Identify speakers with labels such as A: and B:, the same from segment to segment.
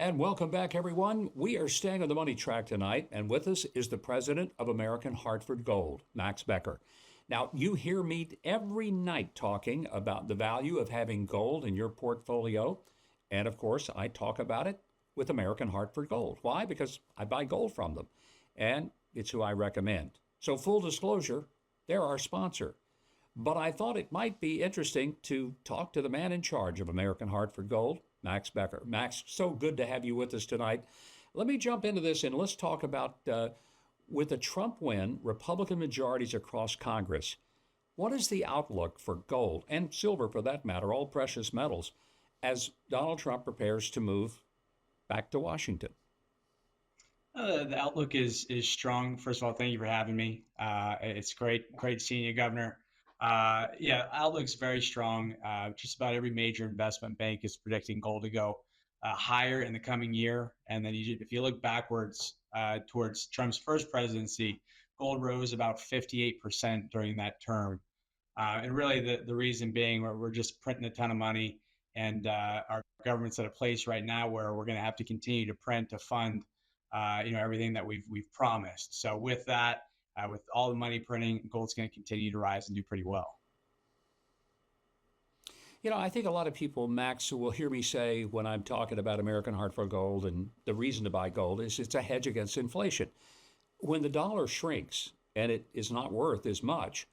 A: And welcome back, everyone. We are staying on the money track tonight, and with us is the president of American Hartford Gold, Max Becker. Now, you hear me every night talking about the value of having gold in your portfolio. And of course, I talk about it with American Hartford Gold. Why? Because I buy gold from them, and it's who I recommend. So, full disclosure, they're our sponsor. But I thought it might be interesting to talk to the man in charge of American Hartford Gold, Max Becker. Max, so good to have you with us tonight. Let me jump into this and let's talk about with the Trump win, Republican majorities across Congress. What is the outlook for gold and silver, for that matter, all precious metals, as Donald Trump prepares to move back to Washington?
B: The outlook is strong. First of all, thank you for having me. It's great seeing you, Governor. Yeah, outlook's very strong. Just about every major investment bank is predicting gold to go higher in the coming year. And then if you look backwards towards Trump's first presidency, gold rose about 58% during that term. And really, the reason being, we're just printing a ton of money, and our government's at a place right now where we're going to have to continue to print to fund everything that we've promised. So with that, with all the money printing, gold's going to continue to rise and do pretty well.
A: I think a lot of people, Max, will hear me say when I'm talking about American Hartford Gold and the reason to buy gold is it's a hedge against inflation. When the dollar shrinks and it is not worth as much,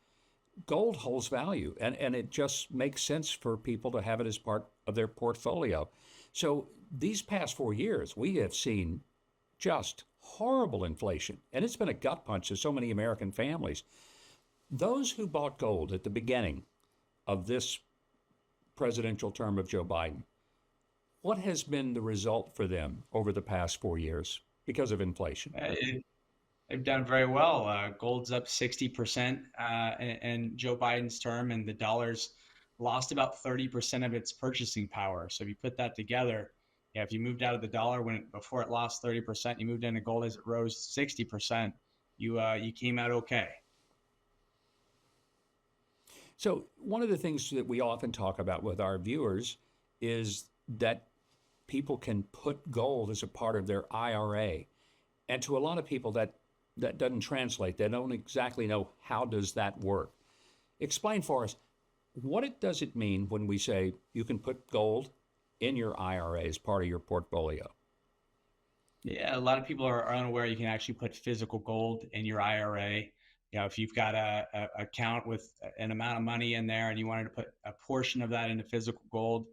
A: gold holds value, and it just makes sense for people to have it as part of their portfolio. So these past 4 years, we have seen just horrible inflation, and it's been a gut punch to so many American families. Those who bought gold at the beginning of this presidential term of Joe Biden, what has been the result for them over the past 4 years because of inflation?
B: They've done very well. Gold's up 60% in Joe Biden's term, and the dollar's lost about 30% of its purchasing power. So if you put that together, yeah, if you moved out of the dollar before it lost 30%, you moved into gold as it rose 60%, you came out okay.
A: So one of the things that we often talk about with our viewers is that people can put gold as a part of their IRA. And to a lot of people that doesn't translate. They don't exactly know how does that work. Explain for us, does it mean when we say you can put gold in your IRA as part of your portfolio?
B: Yeah, a lot of people are unaware you can actually put physical gold in your IRA. If you've got a account with an amount of money in there and you wanted to put a portion of that into physical gold,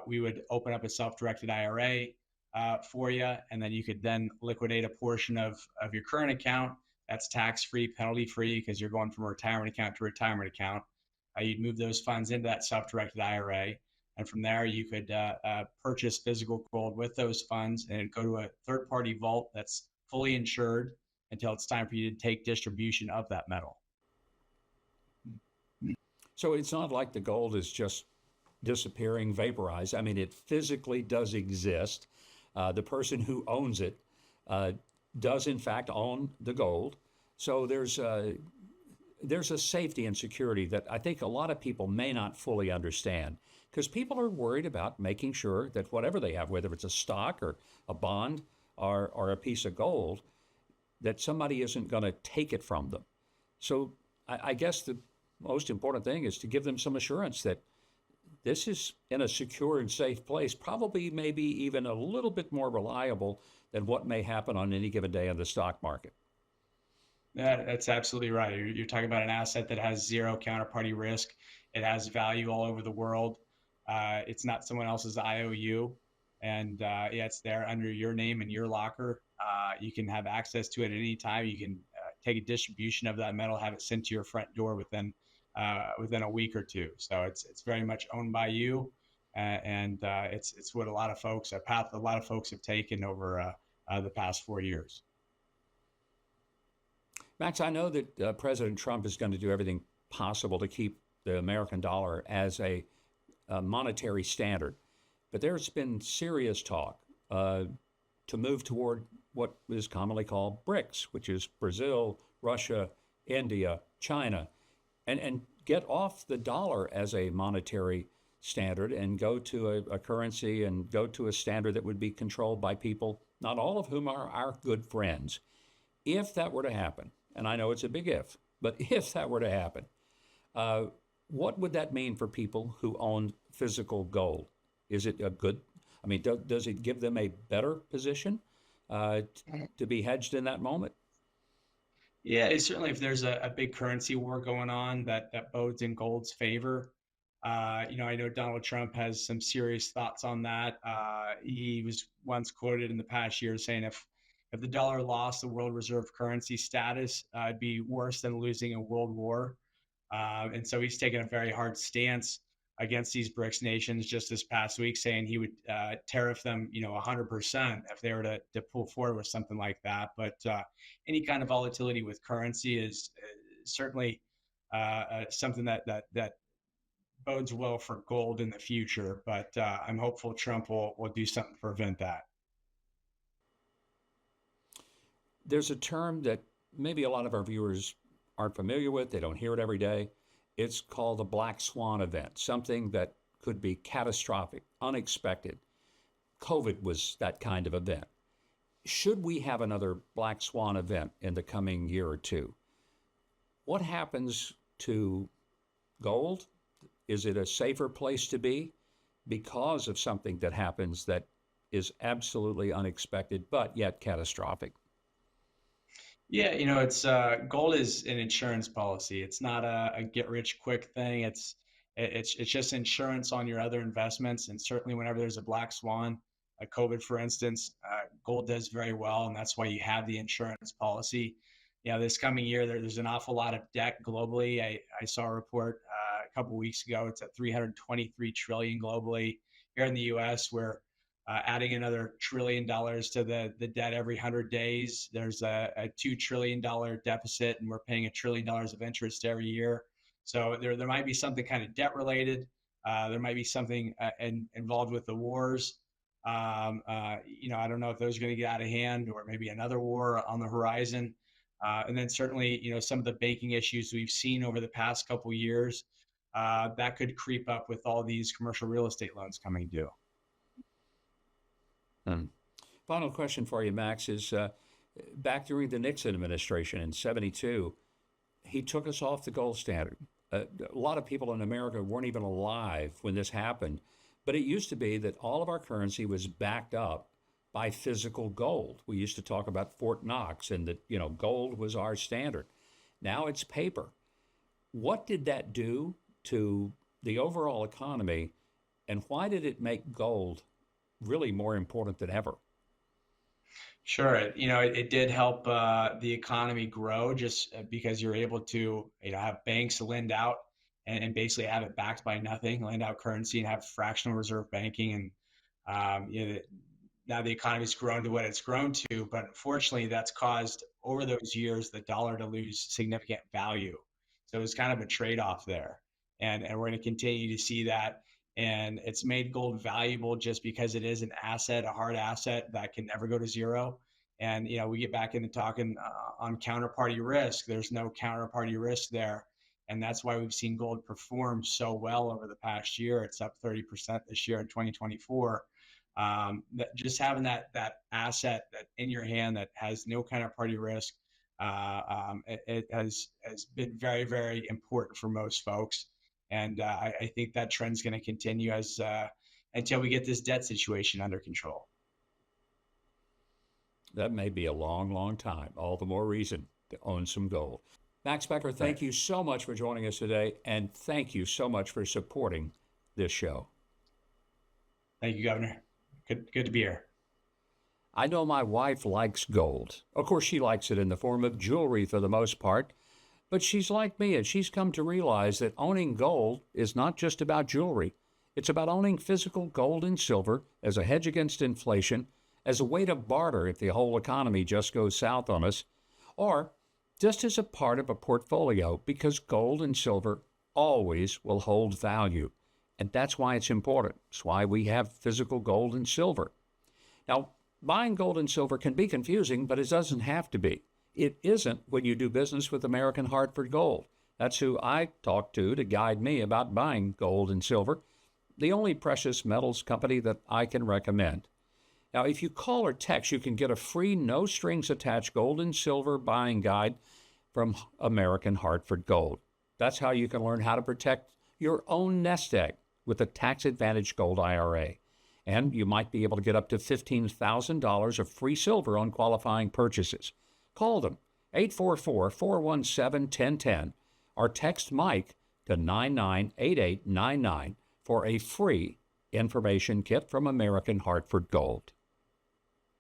B: we would open up a self-directed IRA for you, and then you could then liquidate a portion of your current account. That's tax-free, penalty-free, because you're going from a retirement account to a retirement account. You'd move those funds into that self-directed IRA, and from there you could purchase physical gold with those funds, and it'd go to a third-party vault that's fully insured until it's time for you to take distribution of that metal.
A: So it's not like the gold is just disappearing, vaporized. I mean, it physically does exist. The person who owns it does in fact own the gold. So there's a safety and security that I think a lot of people may not fully understand, because people are worried about making sure that whatever they have, whether it's a stock or a bond or a piece of gold, that somebody isn't going to take it from them. So I guess the most important thing is to give them some assurance that this is in a secure and safe place, probably maybe even a little bit more reliable than what may happen on any given day in the stock market.
B: That's absolutely right. You're talking about an asset that has zero counterparty risk. It has value all over the world. It's not someone else's IOU. And yeah, it's there under your name and your locker. You can have access to it at any time. You can take a distribution of that metal, have it sent to your front door within a week or two. So it's very much owned by you, and it's what a lot of folks, a path a lot of folks have taken over the past 4 years.
A: Max, I know that President Trump is going to do everything possible to keep the American dollar as a monetary standard, but there's been serious talk to move toward what is commonly called BRICS, which is Brazil, Russia, India, China, and get off the dollar as a monetary standard and go to a currency and go to a standard that would be controlled by people, not all of whom are our good friends. If that were to happen, and I know it's a big if, but if that were to happen, uh, what would that mean for people who own physical gold? Is it a good, I mean, does it give them a better position to be hedged in that moment?
B: Yeah, it's certainly if there's a big currency war going on that bodes in gold's favor. I know Donald Trump has some serious thoughts on that. He was once quoted in the past year saying if the dollar lost the world reserve currency status, it'd be worse than losing a world war. And so he's taken a very hard stance against these BRICS nations just this past week, saying he would tariff them, 100% if they were to pull forward with something like that. But any kind of volatility with currency is certainly something that bodes well for gold in the future. But I'm hopeful Trump will do something to prevent that.
A: There's a term that maybe a lot of our viewers aren't familiar with, they don't hear it every day. It's called the black swan event, something that could be catastrophic, unexpected. COVID was that kind of event. Should we have another black swan event in the coming year or two, what happens to gold? Is it a safer place to be because of something that happens that is absolutely unexpected but yet catastrophic?
B: Yeah, it's gold is an insurance policy. It's not a get rich quick thing. It's just insurance on your other investments. And certainly, whenever there's a black swan, a COVID, for instance, gold does very well, and that's why you have the insurance policy. This coming year, there's an awful lot of debt globally. I saw a report a couple of weeks ago. It's at 323 trillion globally. Here in the U.S., where adding another $1 trillion to the debt every 100 days. There's a $2 trillion deficit, and we're paying $1 trillion of interest every year. So there might be something kind of debt related. There might be something involved with the wars. I don't know if those are going to get out of hand, or maybe another war on the horizon. And then certainly, some of the banking issues we've seen over the past couple of years that could creep up with all these commercial real estate loans coming due.
A: Final question for you, Max, is back during the Nixon administration in 72, he took us off the gold standard. A lot of people in America weren't even alive when this happened, but it used to be that all of our currency was backed up by physical gold. We used to talk about Fort Knox and that, gold was our standard. Now it's paper. What did that do to the overall economy, and why did it make gold really more important than ever?
B: Sure. It did help the economy grow just because you're able to, have banks lend out and basically have it backed by nothing, lend out currency and have fractional reserve banking. And, now the economy's grown to what it's grown to. But unfortunately, that's caused over those years the dollar to lose significant value. So it's kind of a trade-off there. And we're going to continue to see that. And it's made gold valuable just because it is an asset, a hard asset that can never go to zero. And we get back into talking on counterparty risk. There's no counterparty risk there, and that's why we've seen gold perform so well over the past year. It's up 30% this year in 2024. That just having that asset that in your hand that has no counterparty risk, it has been very, very important for most folks. And I think that trend's going to continue as until we get this debt situation under control.
A: That may be a long, long time. All the more reason to own some gold. Max Becker,
B: Right.
A: thank you so much for joining us today, and thank you so much for supporting this show.
B: Thank you, Governor. Good to be here.
A: I know my wife likes gold. Of course, she likes it in the form of jewelry for the most part, but she's like me, and she's come to realize that owning gold is not just about jewelry. It's about owning physical gold and silver as a hedge against inflation, as a way to barter if the whole economy just goes south on us, or just as a part of a portfolio, because gold and silver always will hold value. And that's why it's important. It's why we have physical gold and silver. Now, buying gold and silver can be confusing, but it doesn't have to be. It isn't when you do business with American Hartford Gold. That's who I talk to guide me about buying gold and silver. the only precious metals company that I can recommend. Now, if you call or text, you can get a free, no strings attached gold and silver buying guide from American Hartford Gold. That's how you can learn how to protect your own nest egg with a tax advantage gold IRA. And you might be able to get up to $15,000 of free silver on qualifying purchases. Call them 844-417-1010 or text Mike to 998899 for a free information kit from American Hartford Gold.